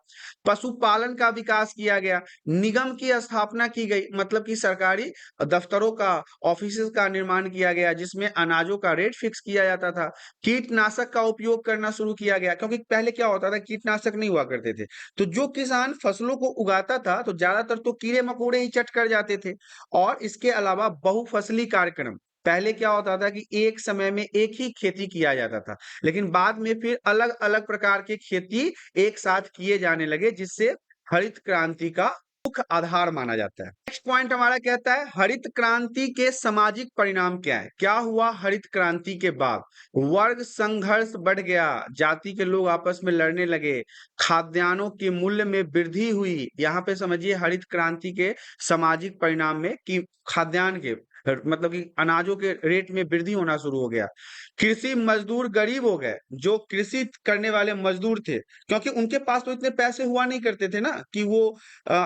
पशुपालन का विकास किया गया। निगम की स्थापना की गई, मतलब कि सरकारी दफ्तरों का, ऑफिसेज का निर्माण किया गया जिसमें अनाजों का रेट फिक्स किया जाता था। कीटनाशक का उपयोग करना शुरू किया गया, क्योंकि पहले क्या होता था, कीटनाशक नहीं हुआ करते थे। तो जो किसान फसलों को उगाता था तो ज्यादातर तो कीड़े मकोड़े ही चट कर जाते थे। और इसके अलावा बहुफसली कार्यक्रम, पहले क्या होता था कि एक समय में एक ही खेती किया जाता था, लेकिन बाद में फिर अलग अलग प्रकार के खेती एक साथ किए जाने लगे, जिससे हरित क्रांति का मुख्य आधार माना जाता है। नेक्स्ट पॉइंट हमारा कहता है हरित क्रांति के सामाजिक परिणाम क्या है। क्या हुआ हरित क्रांति के बाद? वर्ग संघर्ष बढ़ गया, जाति के लोग आपस में लड़ने लगे, खाद्यान्नों के मूल्य में वृद्धि हुई। यहाँ पे समझिए हरित क्रांति के सामाजिक परिणाम में कि खाद्यान्न के मतलब कि अनाजों के रेट में वृद्धि होना शुरू हो गया। कृषि मजदूर गरीब हो गए, जो कृषि करने वाले मजदूर थे, क्योंकि उनके पास तो इतने पैसे हुआ नहीं करते थे ना कि वो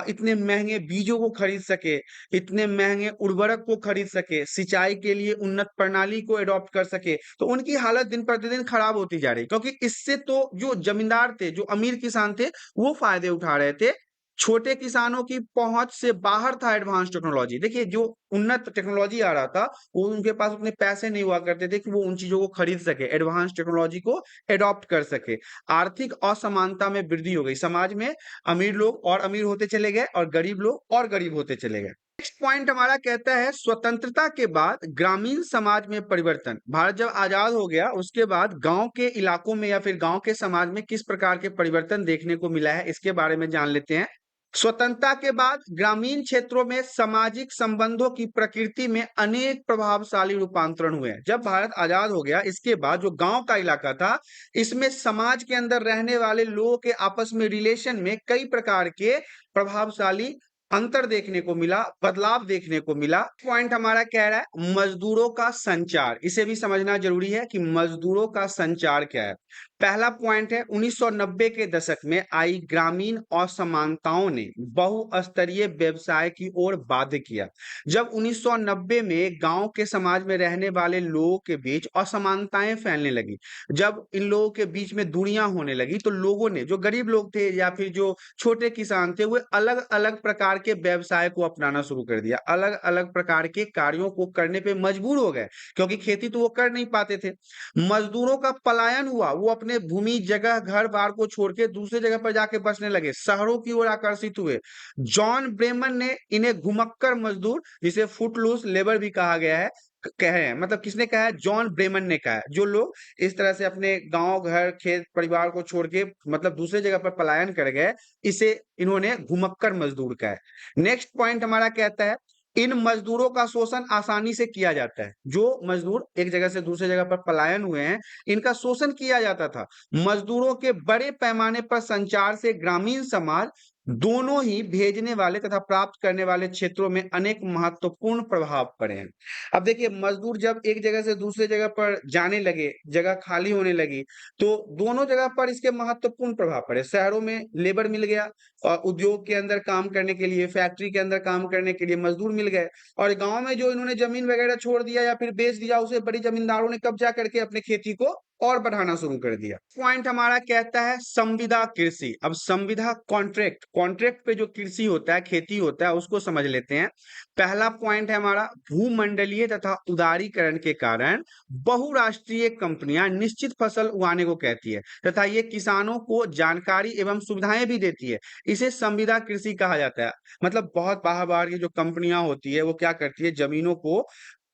इतने महंगे बीजों को खरीद सके, इतने महंगे उर्वरक को खरीद सके, सिंचाई के लिए उन्नत प्रणाली को अडॉप्ट कर सके। तो उनकी हालत दिन प्रतिदिन खराब होती जा रही, क्योंकि इससे तो जो जमींदार थे, जो अमीर किसान थे, वो फायदे उठा रहे थे। छोटे किसानों की पहुंच से बाहर था एडवांस टेक्नोलॉजी। देखिए जो उन्नत टेक्नोलॉजी आ रहा था, वो उनके पास उतने पैसे नहीं हुआ करते थे कि वो उन चीजों को खरीद सके, एडवांस टेक्नोलॉजी को एडॉप्ट कर सके। आर्थिक असमानता में वृद्धि हो गई, समाज में अमीर लोग और अमीर होते चले गए और गरीब लोग और गरीब होते चले गए। नेक्स्ट पॉइंट हमारा कहता है स्वतंत्रता के बाद ग्रामीण समाज में परिवर्तन। भारत जब आजाद हो गया उसके बाद गांव के इलाकों में या फिर गांव के समाज में किस प्रकार के परिवर्तन देखने को मिला है, इसके बारे में जान लेते हैं। स्वतंत्रता के बाद ग्रामीण क्षेत्रों में सामाजिक संबंधों की प्रकृति में अनेक प्रभावशाली रूपांतरण हुए हैं। जब भारत आजाद हो गया इसके बाद जो गांव का इलाका था, इसमें समाज के अंदर रहने वाले लोगों के आपस में रिलेशन में कई प्रकार के प्रभावशाली अंतर देखने को मिला, बदलाव देखने को मिला। पॉइंट हमारा कह रहा है मजदूरों का संचार। इसे भी समझना जरूरी है कि मजदूरों का संचार क्या है। पहला पॉइंट है 1990 के दशक में आई ग्रामीण असमानताओं ने बहुस्तरीय व्यवसाय की ओर बाध्य किया। जब 1990 में गांव के समाज में रहने वाले लोगों के बीच असमानताएं फैलने लगी, जब इन लोगों के बीच में दूरियां होने लगी, तो लोगों ने, जो गरीब लोग थे या फिर जो छोटे किसान थे, वो अलग अलग प्रकार के व्यवसाय को अपनाना शुरू कर दिया, अलग अलग प्रकार के कार्यों को करने पे मजबूर हो गए, क्योंकि खेती तो वो कर नहीं पाते थे। मजदूरों का पलायन हुआ, वो अपने भूमि जगह घर बार को छोड़ के दूसरे जगह पर जाके बसने लगे, शहरों की ओर आकर्षित हुए। जॉन ब्रेमन ने इन्हें घुमक्कर मजदूर, जिसे फुटलूस लेबर भी कहा गया है, कहे हैं। मतलब किसने कहा है? जॉन ब्रेमन ने कहा है। जो लोग इस तरह से अपने गांव घर खेत परिवार को छोड़ के मतलब दूसरे जगह पर पलायन कर गए, इसे इन्होंने घुमक्कर मजदूर कहा है। नेक्स्ट पॉइंट हमारा कहता है इन मजदूरों का शोषण आसानी से किया जाता है। जो मजदूर एक जगह से दूसरे जगह पर पलायन हुए हैं, इनका शोषण किया जाता था। मजदूरों के बड़े पैमाने पर संचार से ग्रामीण समाज दोनों ही भेजने वाले तथा प्राप्त करने वाले क्षेत्रों में अनेक महत्वपूर्ण प्रभाव पड़े हैं। अब देखिए मजदूर जब एक जगह से दूसरे जगह पर जाने लगे, जगह खाली होने लगी, तो दोनों जगह पर इसके महत्वपूर्ण प्रभाव पड़े। शहरों में लेबर मिल गया और उद्योग के अंदर काम करने के लिए, फैक्ट्री के अंदर काम करने के लिए मजदूर मिल गए, और गांव में जो इन्होंने जमीन वगैरह छोड़ दिया या फिर बेच दिया, उसे बड़ी जमींदारों ने कब्जा करके अपने खेती को और बढ़ाना शुरू कर दिया। पॉइंट हमारा कहता है संविदा कृषि। अब संविदा कॉन्ट्रैक्ट, कॉन्ट्रैक्ट पे जो कृषि होता है, खेती होता है, उसको समझ लेते हैं। पहला पॉइंट है हमारा भूमंडलीय तथा उदारीकरण के कारण बहुराष्ट्रीय कंपनियां निश्चित फसल उगाने को कहती है तथा ये किसानों को जानकारी एवं सुविधाएं भी देती है। इसे संविदा कृषि कहा जाता है। मतलब बहुत बाहर बाहर की जो कंपनियां होती है वो क्या करती है, जमीनों को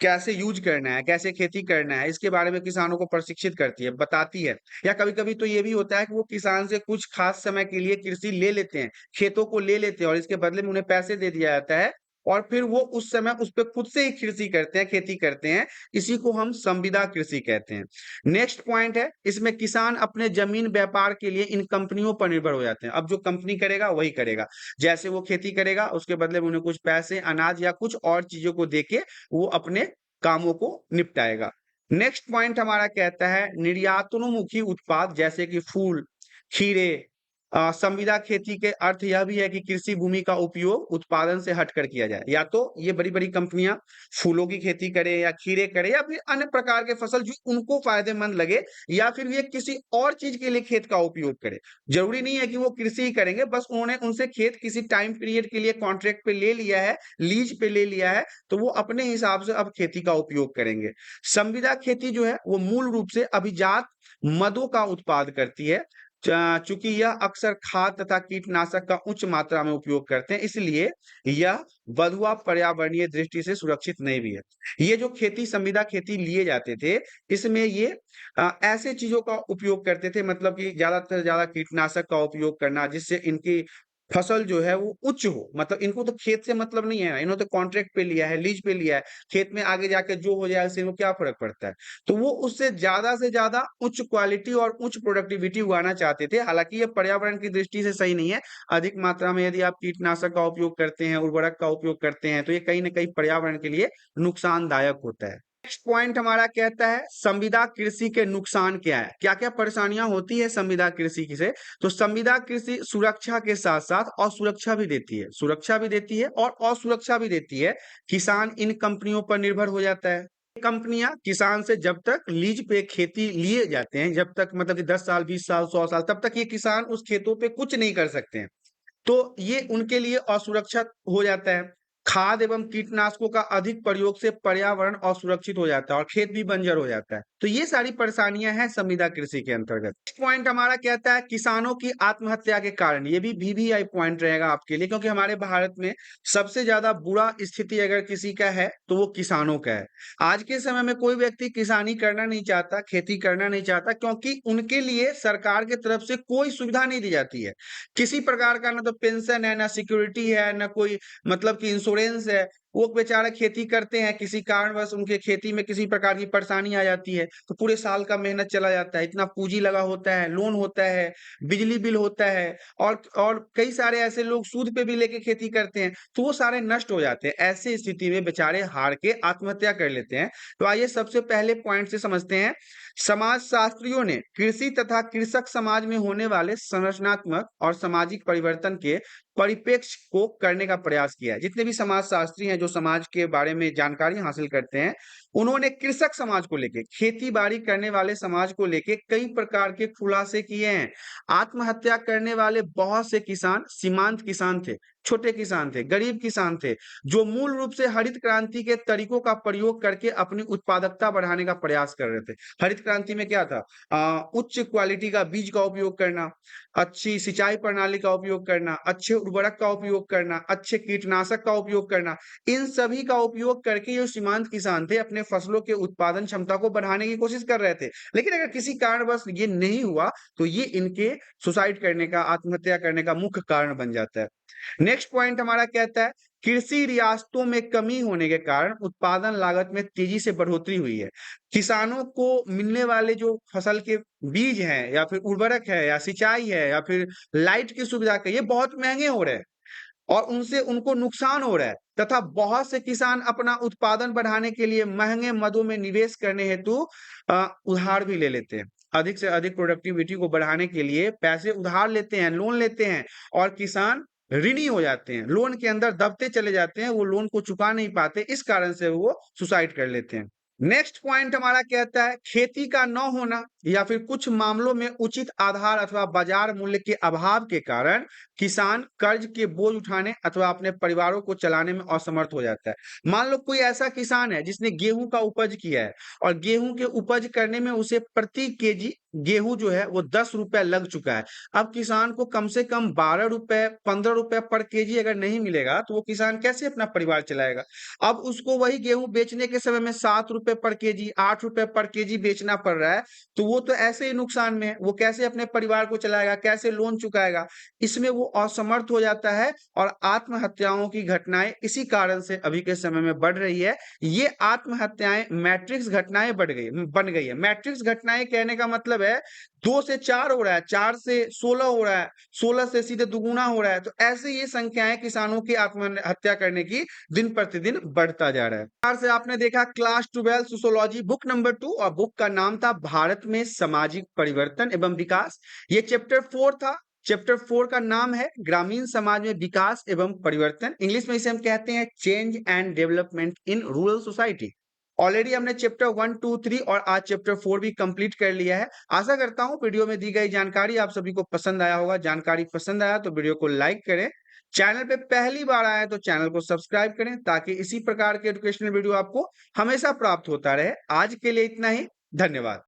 कैसे यूज करना है, कैसे खेती करना है, इसके बारे में किसानों को प्रशिक्षित करती है, बताती है। या कभी कभी तो ये भी होता है कि वो किसान से कुछ खास समय के लिए कृषि ले लेते हैं, खेतों को ले लेते हैं, और इसके बदले में उन्हें पैसे दे दिया जाता है, और फिर वो उस समय उस पर खुद से ही कृषि करते हैं, खेती करते हैं। इसी को हम संविदा कृषि कहते हैं। नेक्स्ट पॉइंट है इसमें किसान अपने जमीन व्यापार के लिए इन कंपनियों पर निर्भर हो जाते हैं। अब जो कंपनी करेगा वही करेगा, जैसे वो खेती करेगा उसके बदले में उन्हें कुछ पैसे, अनाज या कुछ और चीजों को देके वो अपने कामों को निपटाएगा। नेक्स्ट पॉइंट हमारा कहता है निर्यातोन्मुखी उत्पाद जैसे कि फूल, खीरे, संविदा खेती के अर्थ यह भी है कि कृषि भूमि का उपयोग उत्पादन से हटकर किया जाए। या तो ये बड़ी-बड़ी कंपनियां फूलों की खेती करें या खीरे करें या फिर अन्य प्रकार के फसल जो उनको फायदेमंद लगे, या फिर ये किसी और चीज के लिए खेत का उपयोग करें। जरूरी नहीं है कि वो कृषि ही करेंगे, बस उन्होंने उनसे खेत किसी टाइम पीरियड के लिए कॉन्ट्रैक्ट पे ले लिया है, लीज पे ले लिया है, तो वो अपने हिसाब से अब खेती का उपयोग करेंगे। संविदा खेती जो है वो मूल रूप से अभिजात मदों का उत्पाद करती है। चूंकि यह अक्सर खाद तथा कीटनाशक का उच्च मात्रा में उपयोग करते हैं, इसलिए यह वधुआ पर्यावरणीय दृष्टि से सुरक्षित नहीं भी है। ये जो खेती संविदा खेती लिए जाते थे, इसमें ये ऐसे चीजों का उपयोग करते थे, मतलब कि ज्यादातर ज्यादा कीटनाशक का उपयोग करना, जिससे इनकी फसल जो है वो उच्च हो। मतलब इनको तो खेत से मतलब नहीं है, इन्होंने तो कॉन्ट्रैक्ट पे लिया है, लीज पे लिया है, खेत में आगे जाके जो हो जाए उससे इनको क्या फर्क पड़ता है। तो वो उससे ज्यादा उच्च क्वालिटी और उच्च प्रोडक्टिविटी उगाना चाहते थे। हालांकि ये पर्यावरण की दृष्टि से सही नहीं है। अधिक मात्रा में यदि आप कीटनाशक का उपयोग करते हैं, उर्वरक का उपयोग करते हैं, तो ये कहीं ना कहीं पर्यावरण के लिए नुकसानदायक होता है। नेक्स्ट पॉइंट हमारा कहता है संविदा कृषि के नुकसान क्या है, क्या क्या परेशानियां होती है संविदा कृषि से। तो संविदा कृषि सुरक्षा के साथ साथ असुरक्षा भी देती है, सुरक्षा भी देती है और असुरक्षा भी देती है। किसान इन कंपनियों पर निर्भर हो जाता है। कंपनियां किसान से जब तक लीज पे खेती लिए जाते हैं, जब तक मतलब कि 10 साल 20 साल 100 साल, तब तक ये किसान उस खेतों पे कुछ नहीं कर सकते हैं। तो ये उनके लिए असुरक्षित हो जाता है। खाद एवं कीटनाशकों का अधिक प्रयोग से पर्यावरण असुरक्षित हो जाता है और खेत भी बंजर हो जाता है। तो ये सारी परेशानियां हैं संविदा कृषि के अंतर्गत। पॉइंट हमारा कहता है किसानों की आत्महत्या के कारण। ये भी VVI पॉइंट रहेगा आपके लिए, क्योंकि हमारे भारत में सबसे ज्यादा बुरा स्थिति अगर किसी का है तो वो किसानों का है। आज के समय में कोई व्यक्ति किसानी करना नहीं चाहता, खेती करना नहीं चाहता, क्योंकि उनके लिए सरकार की तरफ से कोई सुविधा नहीं दी जाती है। किसी प्रकार का ना तो पेंशन है, ना सिक्योरिटी है, ना कोई मतलब कि इंश्योरेंस है। वो बेचारे खेती करते हैं, किसी कारणवश उनके खेती में किसी प्रकार की परेशानी आ जाती है, तो पूरे साल का मेहनत चला जाता है, इतना पूंजी लगा होता है, लोन होता है, बिजली बिल होता है, और कई सारे ऐसे लोग सूद पे भी लेके खेती करते हैं, तो वो सारे नष्ट हो जाते हैं। ऐसी स्थिति में बेचारे हार के आत्महत्या कर लेते हैं। तो आइए सबसे पहले पॉइंट से समझते हैं। समाजशास्त्रियों ने कृषि तथा कृषक समाज में होने वाले संरचनात्मक और सामाजिक परिवर्तन के परिप्रेक्ष्य को करने का प्रयास किया है। जितने भी समाजशास्त्री हैं जो समाज के बारे में जानकारी हासिल करते हैं, उन्होंने कृषक समाज को लेके, खेती बाड़ी करने वाले समाज को लेके कई प्रकार के खुलासे किए हैं। आत्महत्या करने वाले बहुत से किसान सीमांत किसान थे, छोटे किसान थे, गरीब किसान थे, जो मूल रूप से हरित क्रांति के तरीकों का प्रयोग करके अपनी उत्पादकता बढ़ाने का प्रयास कर रहे थे। हरित क्रांति में क्या था? उच्च क्वालिटी का बीज का उपयोग करना, अच्छी सिंचाई प्रणाली का उपयोग करना, अच्छे उर्वरक का उपयोग करना, अच्छे कीटनाशक का उपयोग करना। इन सभी का उपयोग करके जो सीमांत किसान थे अपने फसलों के उत्पादन क्षमता को बढ़ाने की कोशिश कर रहे थे। लेकिन अगर किसी कारणवश ये नहीं हुआ, तो ये इनके सुसाइड करने का, आत्महत्या करने का मुख्य कारण बन जाता है। नेक्स्ट पॉइंट हमारा कहता है कृषि रियासतों में कमी होने के कारण उत्पादन लागत में तेजी से बढ़ोतरी हुई है। किसानों को मिलने वाले जो फसल के बीज हैं, या फिर उर्वरक है, या सिंचाई है, या फिर लाइट की सुविधा के, ये बहुत महंगे हो रहे हैं और उनसे उनको नुकसान हो रहा है। तथा बहुत से किसान अपना उत्पादन बढ़ाने के लिए महंगे मदों में निवेश करने हेतु उधार भी ले लेते हैं। अधिक से अधिक प्रोडक्टिविटी को बढ़ाने के लिए पैसे उधार लेते हैं, लोन लेते हैं, और किसान ऋणी हो जाते हैं, लोन के अंदर दबते चले जाते हैं, वो लोन को चुका नहीं पाते, इस कारण से वो सुसाइड कर लेते हैं। नेक्स्ट पॉइंट हमारा कहता है खेती का न होना या फिर कुछ मामलों में उचित आधार अथवा बाजार मूल्य के अभाव के कारण किसान कर्ज के बोझ उठाने अथवा अपने परिवारों को चलाने में असमर्थ हो जाता है। मान लो कोई ऐसा किसान है जिसने गेहूं का उपज किया है, और गेहूं के उपज करने में उसे प्रति केजी गेहूं जो है वो 10 रुपए लग चुका है। अब किसान को कम से कम 12 रुपए 15 रुपए पर केजी अगर नहीं मिलेगा, तो वो किसान कैसे अपना परिवार चलाएगा। अब उसको वही गेहूं बेचने के समय में 7 रुपए पर केजी, 8 रुपए पर केजी बेचना पड़ रहा है, तो वो तो ऐसे ही नुकसान में है। वो कैसे अपने परिवार को चलाएगा, कैसे लोन चुकाएगा। इसमें वो असमर्थ हो जाता है, और आत्महत्याओं की घटनाएं इसी कारण से अभी के समय में बढ़ रही है। ये आत्महत्याएं मैट्रिक्स घटनाएं बन गई है। मैट्रिक्स घटनाएं कहने का मतलब है 2 से 4 हो रहा है, 4 से 16 हो रहा है, 16 से सीधे दुगुना हो रहा है। तो ऐसे ये संख्याएं किसानों की आत्महत्या करने की दिन प्रतिदिन बढ़ता जा रहा है। प्रकार से आपने देखा क्लास 12 सोशियोलॉजी बुक नंबर 2, और बुक का नाम था भारत में सामाजिक परिवर्तन एवं विकास। ये चैप्टर 4 था। चैप्टर 4 का नाम है ग्रामीण समाज में विकास एवं परिवर्तन। इंग्लिश में इसे हम कहते हैं change and development in rural society. Already हमने चैप्टर 1, 2, 3 और आज चैप्टर 4 भी कंप्लीट कर लिया है। आशा करता हूं वीडियो में दी गई जानकारी आप सभी को पसंद आया होगा। जानकारी पसंद आया तो वीडियो को लाइक करें। चैनल पे पहली बार आए तो चैनल को सब्सक्राइब करें ताकि इसी प्रकार के एजुकेशनल वीडियो आपको हमेशा प्राप्त होता रहे। आज के लिए इतना ही। धन्यवाद।